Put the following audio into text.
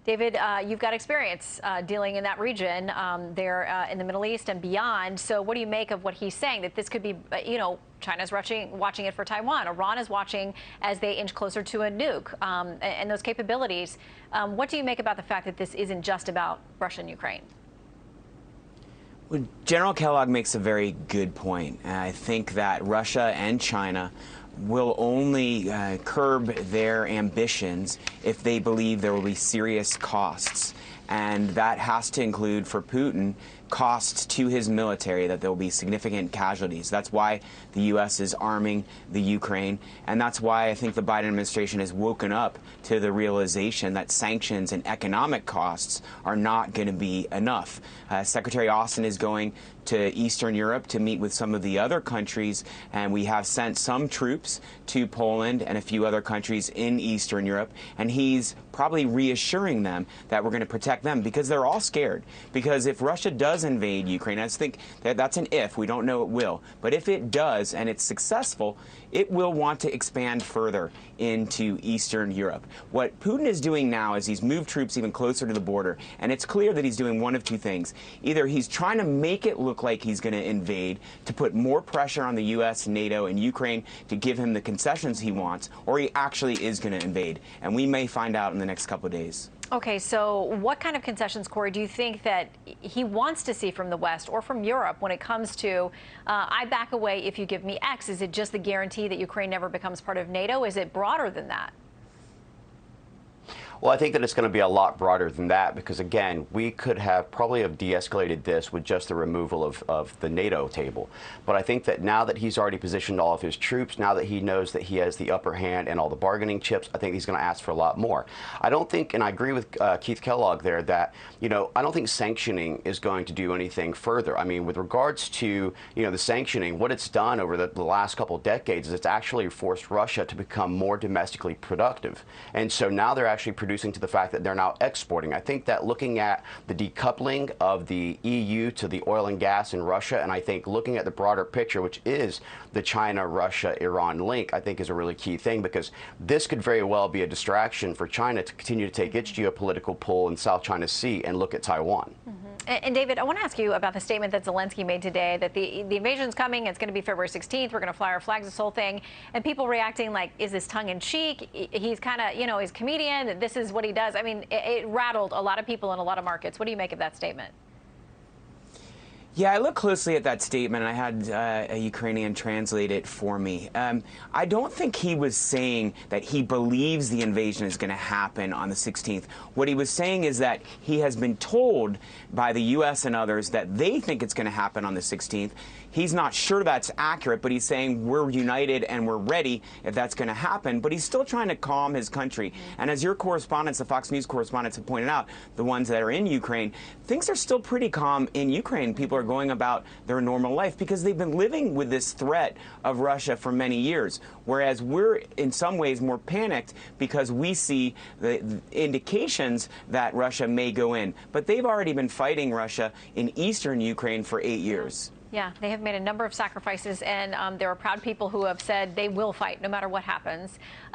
David, you've got experience dealing in that region there in the Middle East and beyond. So what do you make of what he's saying, that this could be, China's watching it for Taiwan. Iran is watching as they inch closer to a nuke and those capabilities. What do you make about the fact that this isn't just about Russia and Ukraine? Well, General Kellogg makes a very good point. I think that Russia and China will only curb their ambitions if they believe there will be serious costs. And that has to include, for Putin, costs to his military, that there will be significant casualties. That's why the U.S. is arming the Ukraine, and that's why I think the Biden administration has woken up to the realization that sanctions and economic costs are not going to be enough. Secretary Austin is going to Eastern Europe to meet with some of the other countries, and we have sent some troops to Poland and a few other countries in Eastern Europe, and he's probably reassuring them that we're going to protect them, because they're all scared. Because if Russia does invade Ukraine, I think that that's an if, we don't know it will, but if it does and it's successful, it will want to expand further into Eastern Europe. What Putin is doing now is he's moved troops even closer to the border, and it's clear that he's doing one of two things. Either he's trying to make it look like he's going to invade to put more pressure on the U.S., NATO, and Ukraine to give him the concessions he wants, or he actually is going to invade. And we may find out in the next couple of days. Okay, so what kind of concessions, Corey, do you think that he wants to see from the West or from Europe when it comes to, I back away if you give me X? Is it just the guarantee that Ukraine never becomes part of NATO? Is it broader than that? Well, I think that it's going to be a lot broader than that, because, again, we could have probably have de-escalated this with just the removal of the NATO table. But I think that now that he's already positioned all of his troops, now that he knows that he has the upper hand and all the bargaining chips, I think he's going to ask for a lot more. I don't think, and I agree with Keith Kellogg there, that, I don't think sanctioning is going to do anything further. I mean, with regards to, the sanctioning, what it's done over the last couple of decades is it's actually forced Russia to become more domestically productive. And so now they're actually producing to the fact that they're now exporting. I think that looking at the decoupling of the EU to the oil and gas in Russia, and I think looking at the broader picture, which is the China, Russia, Iran link, I think is a really key thing, because this could very well be a distraction for China to continue to take its geopolitical pull in South China Sea and look at Taiwan. And David, I want to ask you about the statement that Zelensky made today, that the invasion's coming, it's going to be February 16th, we're going to fly our flags, this whole thing, and people reacting like, is this tongue-in-cheek? He's kind of, he's a comedian, this is what he does. I mean, it rattled a lot of people in a lot of markets. What do you make of that statement? Yeah, I looked closely at that statement, and I had a Ukrainian translate it for me. I don't think he was saying that he believes the invasion is going to happen on the 16th. What he was saying is that he has been told by the U.S. and others that they think it's going to happen on the 16th. He's not sure that's accurate, but he's saying we're united and we're ready if that's going to happen. But he's still trying to calm his country. And as your correspondents, the Fox News correspondents, have pointed out, the ones that are in Ukraine, things are still pretty calm in Ukraine. People are going about their normal life because they've been living with this threat of Russia for many years, whereas we're in some ways more panicked because we see the indications that Russia may go in. But they've already been fighting Russia in eastern Ukraine for 8 years. Yeah, they have made a number of sacrifices, and there are proud people who have said they will fight no matter what happens.